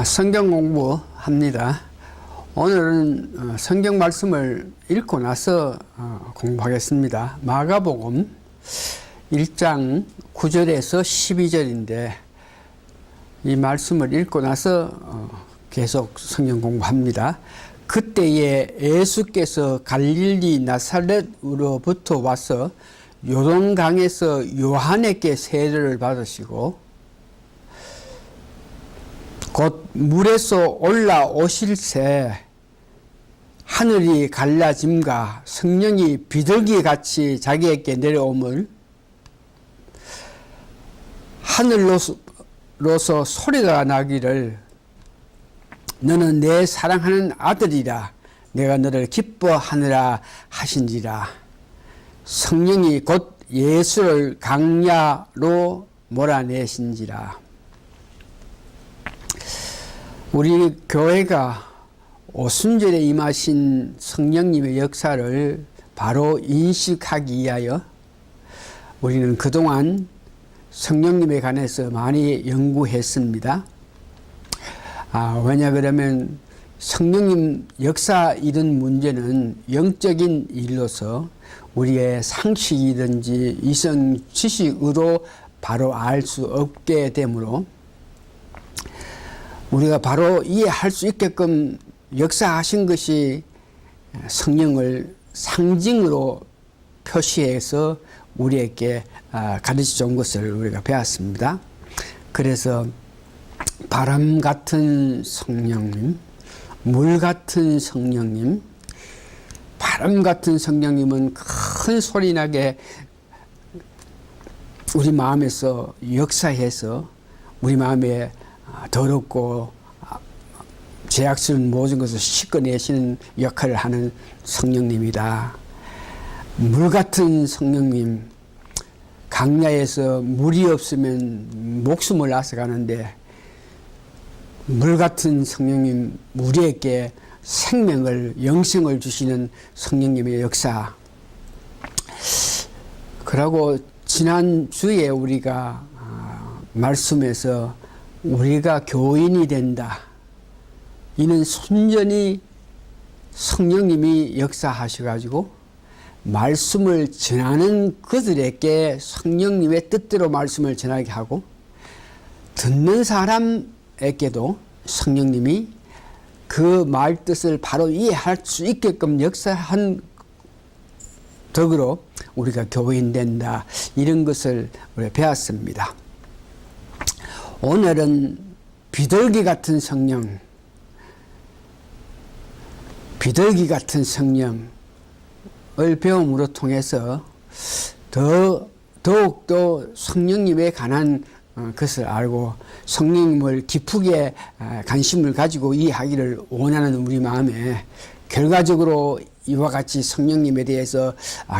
성경 공부합니다. 오늘은 성경 말씀을 읽고 나서 공부하겠습니다. 마가복음 1장 9절에서 12절인데 이 말씀을 읽고 나서 계속 성경 공부합니다. 그때에 예수께서 갈릴리 나사렛으로부터 와서 요단강에서 요한에게 세례를 받으시고 곧 물에서 올라오실새 하늘이 갈라짐과 성령이 비둘기같이 자기에게 내려옴을 하늘로서 소리가 나기를 너는 내 사랑하는 아들이라 내가 너를 기뻐하느라 하신지라. 성령이 곧 예수를 강야로 몰아내신지라. 우리 교회가 오순절에 임하신 성령님의 역사를 바로 인식하기 위하여 우리는 그동안 성령님에 관해서 많이 연구했습니다. 왜냐 그러면 성령님 역사 이런 문제는 영적인 일로서 우리의 상식이든지 이성 지식으로 바로 알 수 없게 되므로 우리가 바로 이해할 수 있게끔 역사하신 것이 성령을 상징으로 표시해서 우리에게 가르쳐 준 것을 우리가 배웠습니다. 그래서 바람 같은 성령님, 물 같은 성령님, 바람 같은 성령님은 큰 소리 나게 우리 마음에서 역사해서 우리 마음에 더럽고 죄악스러운 모든 것을 씻어내시는 역할을 하는 성령님이다. 물 같은 성령님, 강야에서 물이 없으면 목숨을 앗아가는데 물 같은 성령님, 우리에게 생명을, 영생을 주시는 성령님의 역사. 그러고 지난주에 우리가 말씀에서 우리가 교인이 된다. 이는 순전히 성령님이 역사하셔가지고 말씀을 전하는 그들에게 성령님의 뜻대로 말씀을 전하게 하고 듣는 사람에게도 성령님이 그 말 뜻을 바로 이해할 수 있게끔 역사한 덕으로 우리가 교인 된다. 이런 것을 우리가 배웠습니다. 오늘은 비둘기 같은 성령, 비둘기 같은 성령을 배움으로 통해서 더욱더 성령님에 관한 것을 알고 성령님을 깊게 관심을 가지고 이해하기를 원하는 우리 마음에 결과적으로 이와 같이 성령님에 대해서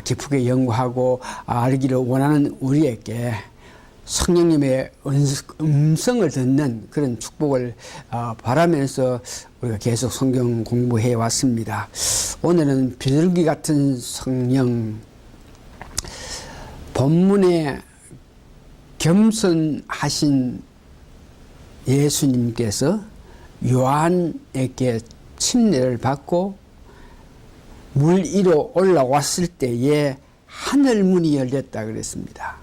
깊게 연구하고 알기를 원하는 우리에게 성령님의 음성을 듣는 그런 축복을 바라면서 우리가 계속 성경 공부해 왔습니다. 오늘은 비둘기 같은 성령, 본문에 겸손하신 예수님께서 요한에게 침례를 받고 물 위로 올라왔을 때에 하늘 문이 열렸다 그랬습니다.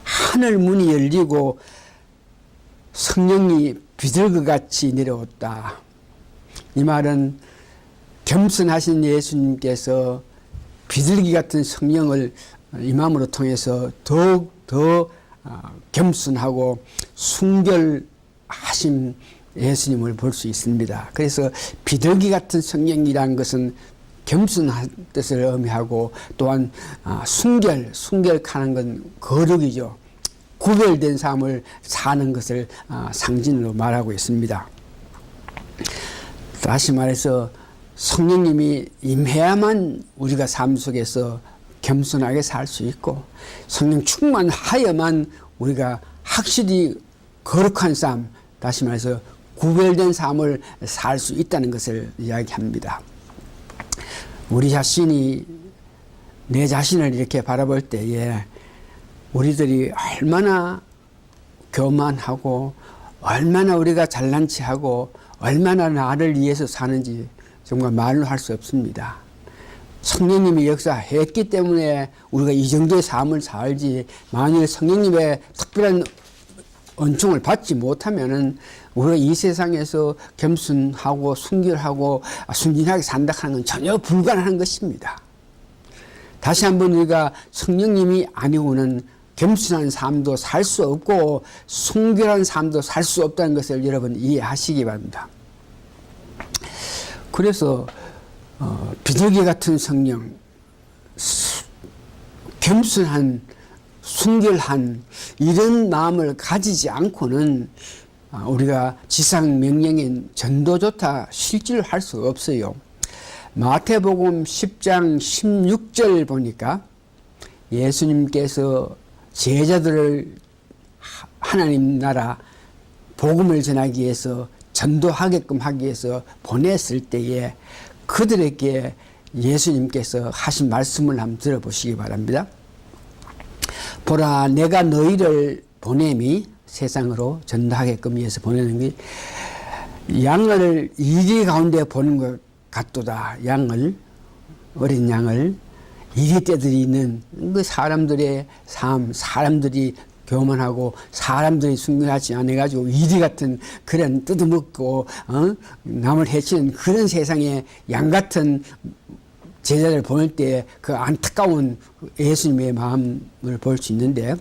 하늘 문이 열리고 성령이 비둘기같이 내려왔다. 이 말은 겸손하신 예수님께서 비둘기 같은 성령을 임함으로 통해서 더욱 더 겸손하고 순결하신 예수님을 볼 수 있습니다. 그래서 비둘기 같은 성령이라는 것은 겸손한 뜻을 의미하고 또한 순결하는 건 거룩이죠. 구별된 삶을 사는 것을 상징으로 말하고 있습니다. 다시 말해서 성령님이 임해야만 우리가 삶 속에서 겸손하게 살 수 있고 성령 충만하여만 우리가 확실히 거룩한 삶, 다시 말해서 구별된 삶을 살 수 있다는 것을 이야기합니다. 우리 자신이 내 자신을 이렇게 바라볼 때에 우리들이 얼마나 교만하고 얼마나 우리가 잘난 체하고 얼마나 나를 위해서 사는지 정말 말로 할 수 없습니다. 성령님이 역사했기 때문에 우리가 이 정도의 삶을 살지, 만일 성령님의 특별한 은총을 받지 못하면은 우리가 이 세상에서 겸손하고 순결하고 순진하게 산다 하는 건 전혀 불가능한 것입니다. 다시 한번 우리가 성령님이 아니고는 겸손한 삶도 살 수 없고 순결한 삶도 살 수 없다는 것을 여러분 이해하시기 바랍니다. 그래서 비둘기 같은 성령, 겸손한 순결한 이런 마음을 가지지 않고는 우리가 지상 명령인 전도조차 실질을 할 수 없어요. 마태복음 10장 16절 보니까 예수님께서 제자들을 하나님 나라 복음을 전하기 위해서 전도하게끔 하기 위해서 보냈을 때에 그들에게 예수님께서 하신 말씀을 한번 들어보시기 바랍니다. 보라, 내가 너희를 보냄이 세상으로 전도하게끔 위해서 보내는 게 양을 이리 가운데 보는 것 같도다. 양을, 어린 양을 이리 떼들이 있는 그 사람들의 삶, 사람들이 교만하고 사람들이 순결하지 않아가지고 이리 같은 그런 뜯어먹고 남을 해치는 그런 세상에 양 같은 제자를 보낼 때 그 안타까운 예수님의 마음을 볼 수 있는데,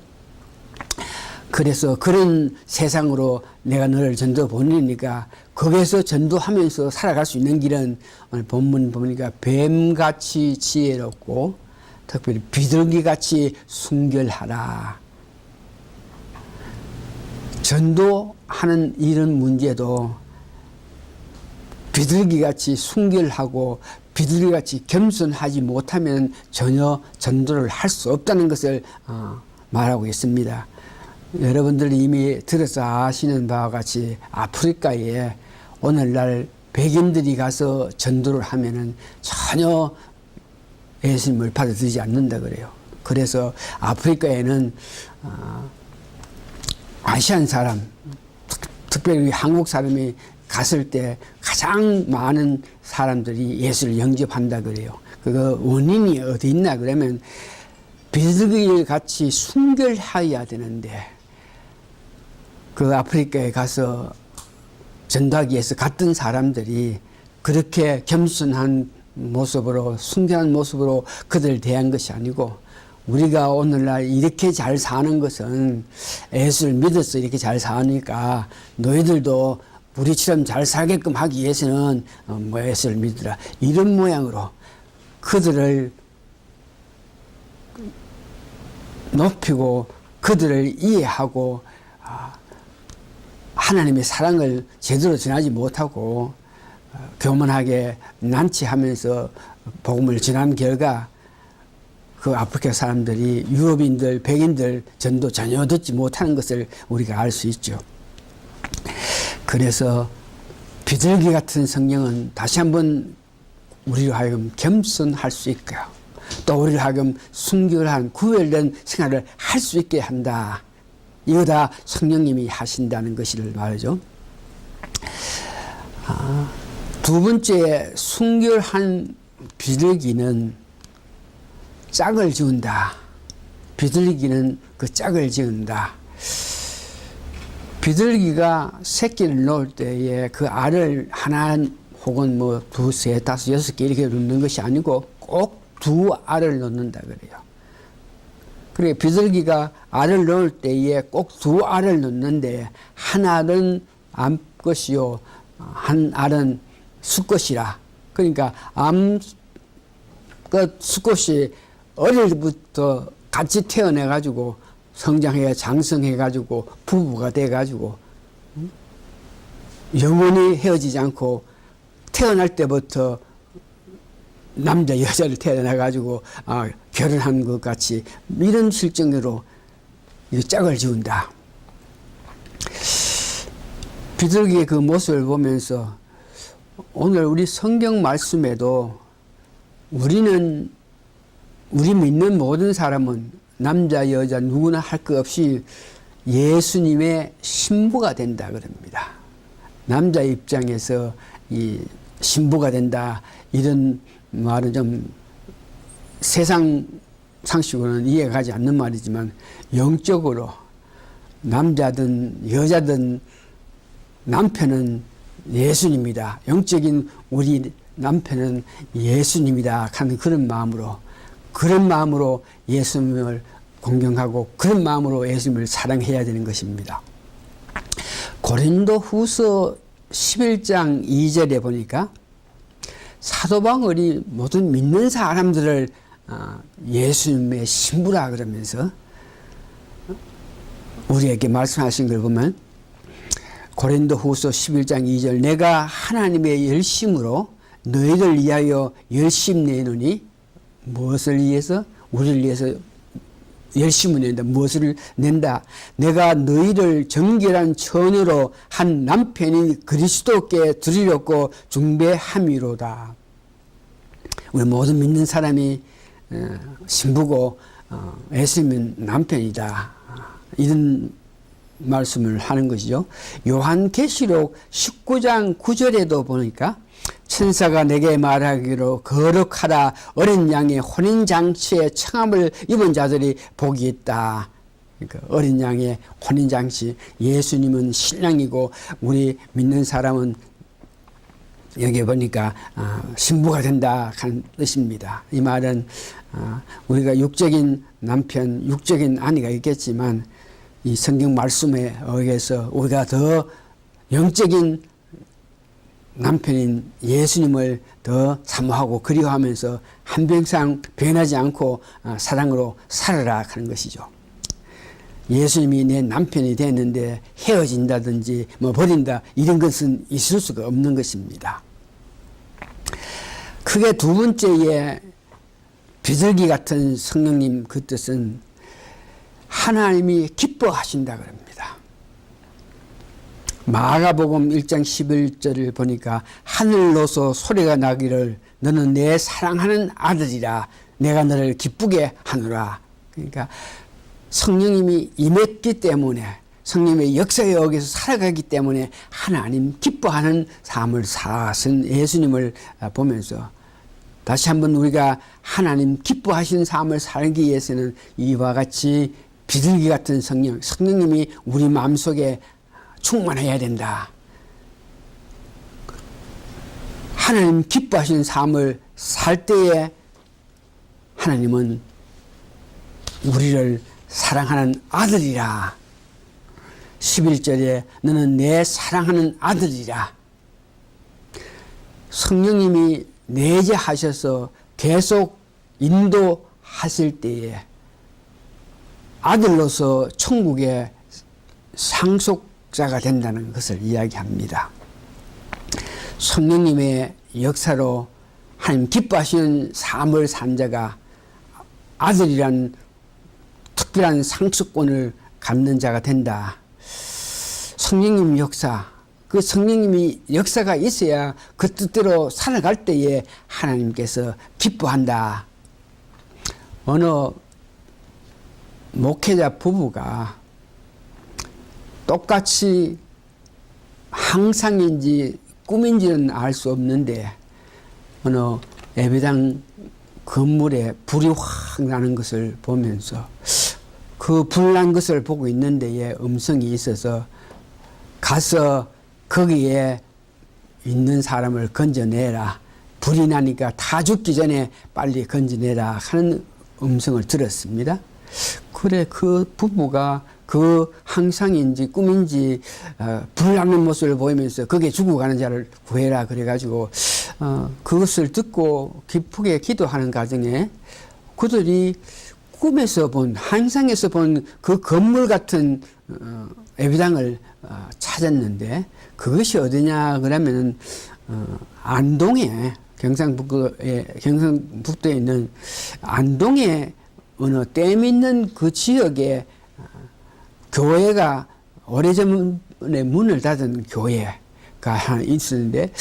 그래서 그런 세상으로 내가 너를 전도 보내니까 거기에서 전도하면서 살아갈 수 있는 길은 오늘 본문 보니까 뱀같이 지혜롭고 특별히 비둘기같이 순결하라. 전도하는 이런 문제도 비둘기같이 순결하고 비둘기같이 겸손하지 못하면 전혀 전도를 할 수 없다는 것을 말하고 있습니다. 여러분들이 이미 들어서 아시는 바와 같이 아프리카에 오늘날 백인들이 가서 전도를 하면은 전혀 예수님을 받아들이지 않는다 그래요. 그래서 아프리카에는 아시안 사람, 특별히 한국 사람이 갔을 때 가장 많은 사람들이 예수를 영접한다 그래요. 그 원인이 어디 있나 그러면 비둘기 같이 순결하여야 되는데 그 아프리카에 가서 전도하기 위해서 갔던 사람들이 그렇게 겸손한 모습으로 순결한 모습으로 그들을 대한 것이 아니고, 우리가 오늘날 이렇게 잘 사는 것은 예수를 믿어서 이렇게 잘 사니까 너희들도 우리처럼 잘 살게끔 하기 위해서는 예수를 믿으라, 이런 모양으로 그들을 높이고 그들을 이해하고 하나님의 사랑을 제대로 전하지 못하고 교만하게 난치하면서 복음을 전한 결과 그 아프리카 사람들이 유럽인들, 백인들 전도 전혀 듣지 못하는 것을 우리가 알 수 있죠. 그래서 비둘기 같은 성령은 다시 한번 우리로 하여금 겸손할 수 있고요, 또 우리로 하여금 순결한 구별된 생활을 할 수 있게 한다. 이거 다 성령님이 하신다는 것을 말이죠. 두 번째, 순결한 비둘기는 짝을 지운다. 비둘기는 그 짝을 지은다. 비둘기가 새끼를 놓을 때에 그 알을 하나 혹은 뭐 두세, 다섯, 여섯 개 이렇게 놓는 것이 아니고 꼭 두 알을 놓는다 그래요. 그래, 비둘기가 알을 넣을 때에 꼭 두 알을 넣는데 한 알은 암것이요, 한 알은 수것이라. 그러니까 암것, 수것이 어릴 때부터 같이 태어나가지고 성장해 장성해가지고 부부가 돼가지고 영원히 헤어지지 않고 태어날 때부터 남자 여자를 태어나가지고 결혼한 것 같이 이런 실정으로 짝을 지운다. 비둘기의 그 모습을 보면서 오늘 우리 성경 말씀에도 우리 믿는 모든 사람은 남자 여자 누구나 할 것 없이 예수님의 신부가 된다 그럽니다. 남자 입장에서 이 신부가 된다 이런 말은 좀 세상 상식으로는 이해가 가지 않는 말이지만 영적으로 남자든 여자든 남편은 예수님이다. 영적인 우리 남편은 예수님이다 하는 그런 마음으로 예수님을 공경하고 그런 마음으로 예수님을 사랑해야 되는 것입니다. 고린도 후서 11장 2절에 보니까 사도 바울이 모든 믿는 사람들을 예수님의 신부라 그러면서 우리에게 말씀하신 걸 보면 고린도 후서 11장 2절 내가 하나님의 열심으로 너희를 위하여 열심 내노니 무엇을 위해서? 우리를 위해서 열심을 낸다. 무엇을 낸다? 내가 너희를 정결한 처녀로 한 남편인 그리스도께 드리려고 중배함이로다. 우리 모든 믿는 사람이 신부고 예수님은 남편이다. 이런 말씀을 하는 것이죠. 요한계시록 19장 9절에도 보니까 천사가 내게 말하기로 거룩하라 어린 양의 혼인장치에 청함을 입은 자들이 복이 있다. 그러니까 어린 양의 혼인장치, 예수님은 신랑이고 우리 믿는 사람은 여기 보니까 신부가 된다 하는 뜻입니다. 이 말은 우리가 육적인 남편, 육적인 아내가 있겠지만 이 성경 말씀에 의해서 우리가 더 영적인 남편인 예수님을 더 사모하고 그리워하면서 한평생 변하지 않고 사랑으로 살아라 하는 것이죠. 예수님이 내 남편이 됐는데 헤어진다든지 버린다 이런 것은 있을 수가 없는 것입니다. 크게 두 번째의 비둘기 같은 성령님 그 뜻은 하나님이 기뻐하신다 그럽니다. 마가복음 1장 11절을 보니까 하늘로서 소리가 나기를 너는 내 사랑하는 아들이라 내가 너를 기쁘게 하노라. 그러니까 성령님이 임했기 때문에 성령의 역사에 의해서 살아가기 때문에 하나님 기뻐하는 삶을 사신 예수님을 보면서 다시 한번 우리가 하나님 기뻐하시는 삶을 살기 위해서는 이와 같이 비둘기 같은 성령님이 우리 마음속에 충만해야 된다. 하나님 기뻐하시는 삶을 살 때에 하나님은 우리를 사랑하는 아들이라. 11절에 너는 내 사랑하는 아들이라. 성령님이 내재하셔서 계속 인도하실 때에 아들로서 천국의 상속자가 된다는 것을 이야기합니다. 성령님의 역사로 하나님 기뻐하시는 삶을 산 자가 아들이란 특별한 상속권을 갖는 자가 된다. 성령님 역사, 그 성령님이 역사가 있어야 그 뜻대로 살아갈 때에 하나님께서 기뻐한다. 어느 목회자 부부가 똑같이 항상인지 꿈인지는 알 수 없는데 어느 예배당 건물에 불이 확 나는 것을 보면서 그 불난 것을 보고 있는 데에 음성이 있어서 가서 거기에 있는 사람을 건져내라. 불이 나니까 다 죽기 전에 빨리 건져내라 하는 음성을 들었습니다. 그래 그 부부가 그 항상인지 꿈인지 불나는 모습을 보이면서 거기에 죽어가는 자를 구해라 그래가지고 그것을 듣고 기쁘게 기도하는 과정에 그들이 꿈에서 본 항상에서 본 그 건물 같은 예배당을 찾았는데 그것이 어디냐 그러면은 안동에 경상북도에 있는 안동에 어느 댐 있는 그 지역에 교회가 오래전에 문을 닫은 교회가 하나 있었는데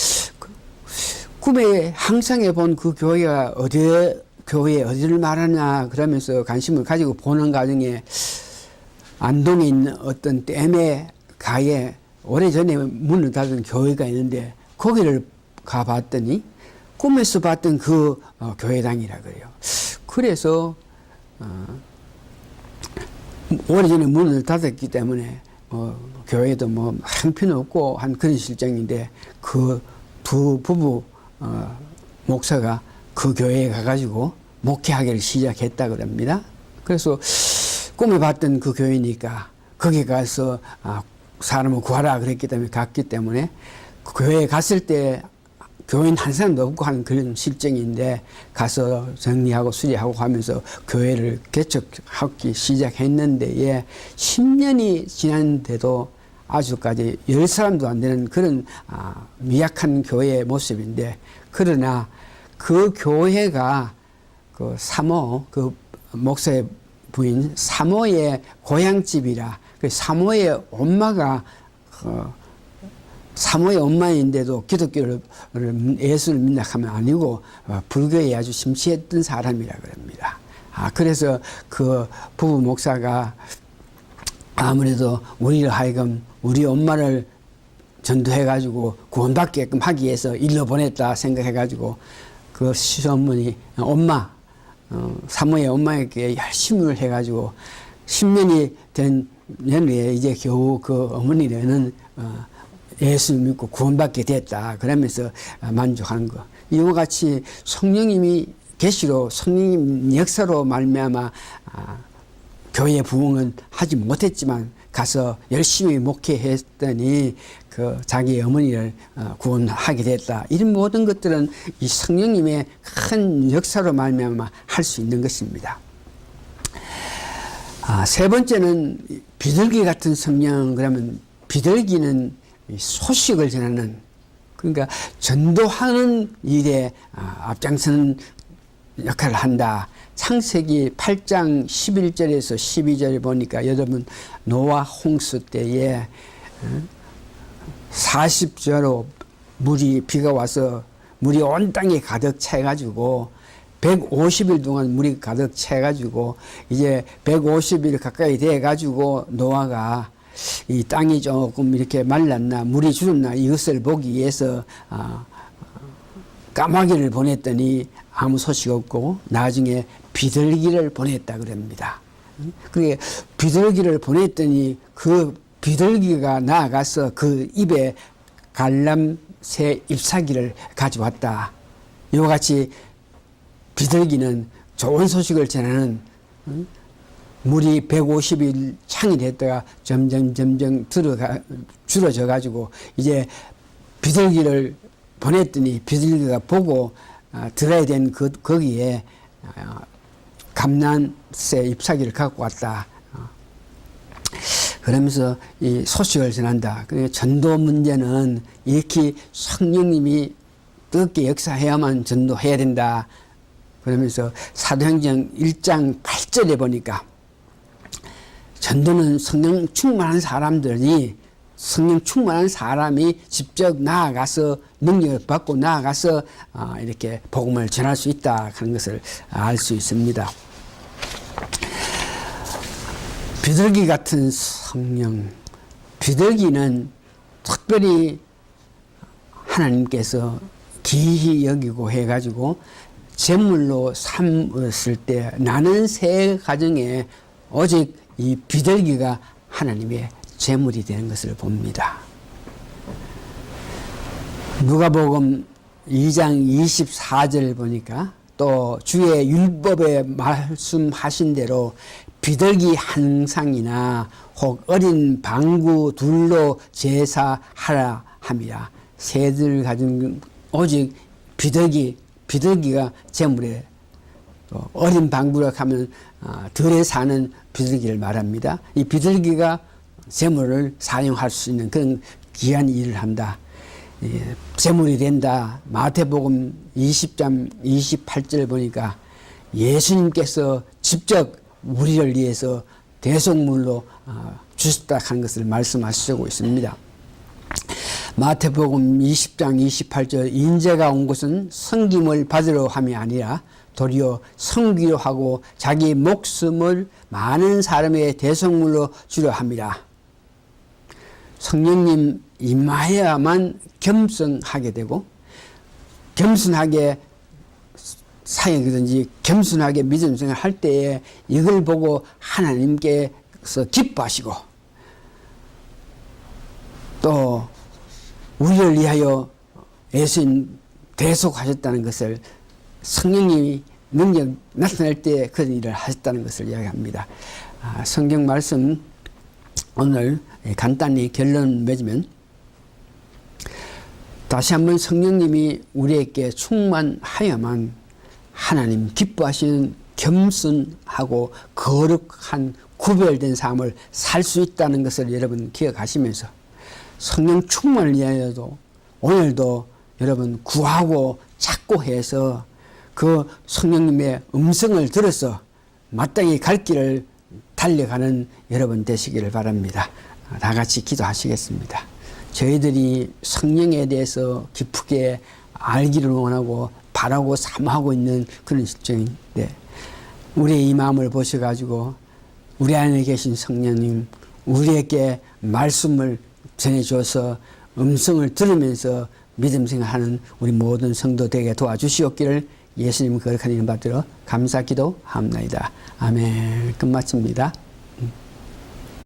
꿈에 항상에 본 그 교회가 교회 어디를 말하나 그러면서 관심을 가지고 보는 과정에 안동에 있는 어떤 댐의 가에 오래전에 문을 닫은 교회가 있는데 거기를 가봤더니 꿈에서 봤던 그 교회당이라 그래요. 그래서 오래전에 문을 닫았기 때문에 교회도 뭐 형편없고 한 그런 실정인데 그 두 부부 목사가 그 교회에 가가지고 목회하기를 시작했다 그럽니다. 그래서 꿈에 봤던 그 교회니까 거기 가서 사람을 구하라 그랬기 때문에 갔기 때문에 그 교회에 갔을 때 교인 한 사람도 없고 하는 그런 실정인데 가서 정리하고 수리하고 하면서 교회를 개척하기 시작했는데 예, 10년이 지났는데도 아주까지 10사람도 안 되는 그런 미약한 교회의 모습인데 그러나 그 교회가 그 사모 그 목사의 부인 사모의 고향집이라 그 사모의 엄마가 사모의 엄마인데도 기독교를 예수를 믿나 하면 아니고 불교에 아주 심취했던 사람이라 그럽니다. 그래서 그 부부 목사가 아무래도 우리를 하여금 우리 엄마를 전도해가지고 구원받게끔 하기 위해서 일러 보냈다 생각해가지고 그 시어머니 엄마 사모의 엄마에게 열심히 해가지고 10년이 된 년후에 이제 겨우 그 어머니는 예수 믿고 구원받게 됐다. 그러면서 만족하는 거. 이와 같이 성령님이 계시로 성령님 역사로 말미암아 교회 부흥은 하지 못했지만 가서 열심히 목회했더니 그 자기 어머니를 구원하게 됐다. 이런 모든 것들은 이 성령님의 큰 역사로 말미암아 할 수 있는 것입니다. 세 번째는 비둘기 같은 성령. 그러면 비둘기는 소식을 전하는, 그러니까 전도하는 일에 앞장서는 역할을 한다. 창세기 8장 11절에서 12절에 보니까 여러분 노아 홍수 때에 40절로 비가 와서 물이 온 땅에 가득 차가지고 150일 동안 물이 가득 차가지고 이제 150일 가까이 돼가지고 노아가 이 땅이 조금 이렇게 말랐나 물이 줄었나 이것을 보기 위해서 까마귀를 보냈더니 아무 소식 없고 나중에 비둘기를 보냈다 그럽니다. 그게 비둘기를 보냈더니 그 비둘기가 나아가서 그 입에 갈람새 잎사귀를 가져왔다. 이와 같이 비둘기는 좋은 소식을 전하는 물이 150일 창이 됐다가 점점 줄어져 가지고 이제 비둘기를 보냈더니 비둘기가 보고 들어야 된 거기에 감람새 잎사귀를 갖고 왔다. 그러면서 이 소식을 전한다. 전도 문제는 이렇게 성령님이 뜨겁게 역사해야만 전도해야 된다. 그러면서 사도행전 1장 8절에 보니까 전도는 성령 충만한 사람들이 성령 충만한 사람이 직접 나아가서 능력을 받고 나아가서 이렇게 복음을 전할 수 있다 하는 것을 알 수 있습니다. 비둘기 같은 성령, 비둘기는 특별히 하나님께서 기히 여기고 해가지고 제물로 삼었을 때 나는 새 가정에 오직 이 비둘기가 하나님의 제물이 되는 것을 봅니다. 누가복음 2장 24절 보니까 또 주의 율법에 말씀하신 대로 비둘기 한 상이나 혹 어린 방구 둘로 제사하라 함이라. 새들 가진 오직 비둘기가 제물에 어린 방구라 하면 들에 사는 비둘기를 말합니다. 이 비둘기가 제물을 사용할 수 있는 그런 귀한 일을 한다. 제물이 된다. 마태복음 20장 28절 보니까 예수님께서 직접 우리를 위해서 대속물로 주셨다 하는 것을 말씀하시고 있습니다. 마태복음 20장 28절 인자가 온 것은 섬김을 받으러 함이 아니라 도리어 섬기려 하고 자기 목숨을 많은 사람의 대속물로 주려 함이라. 성령님 임하여야만 겸손하게 되고 겸손하게 사역이든지 겸손하게 믿음 생활 할 때에 이걸 보고 하나님께서 기뻐하시고 또 우리를 위하여 예수님 대속하셨다는 것을 성령님이 능력 나타날 때 그런 일을 하셨다는 것을 이야기합니다. 성경 말씀 오늘 간단히 결론 맺으면 다시 한번 성령님이 우리에게 충만하여만 하나님 기뻐하시는 겸손하고 거룩한 구별된 삶을 살 수 있다는 것을 여러분 기억하시면서 성령 충만을 위하여도 오늘도 여러분 구하고 찾고 해서 그 성령님의 음성을 들어서 마땅히 갈 길을 달려가는 여러분 되시기를 바랍니다. 다 같이 기도하시겠습니다. 저희들이 성령에 대해서 깊게 알기를 원하고 바라고 사모하고 있는 그런 실정인데 우리의 이 마음을 보셔가지고 우리 안에 계신 성령님 우리에게 말씀을 전해줘서 음성을 들으면서 믿음 생활하는 우리 모든 성도 되게 도와주시옵기를 예수님 거룩한 이름 받들어 감사 기도하옵나이다. 아멘. 끝마칩니다.